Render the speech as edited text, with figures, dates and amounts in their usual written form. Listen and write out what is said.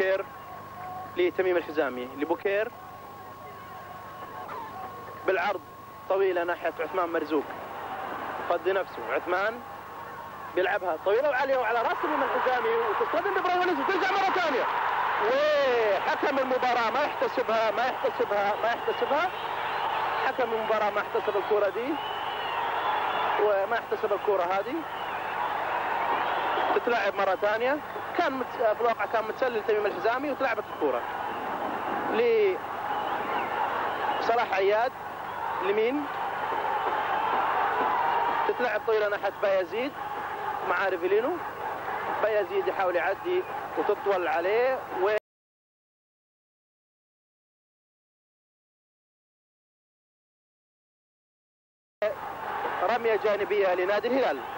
لبوكير لتميم الحزامي. لبوكير بالعرض طويلة ناحية عثمان مرزوق، فضي نفسه عثمان بيلعبها طويلة وعالية وعلى راس تميم الحزامي وتصطدم ببراونيز وترجع مرة ثانية، وحكم المباراة ما يحتسبها حكم المباراة ما احتسب الكرة دي وما احتسب الكرة هذه، تتلعب مرة ثانية. كان في الواقع كان متسلل تميم الحزامي وتلعبت الكرة لصلاح عياد اليمين، تتلعب طويلة ناحية بايزيد مع ريفيلينو. بايزيد يحاول يعدي وتطول عليه رمية جانبية لنادي الهلال.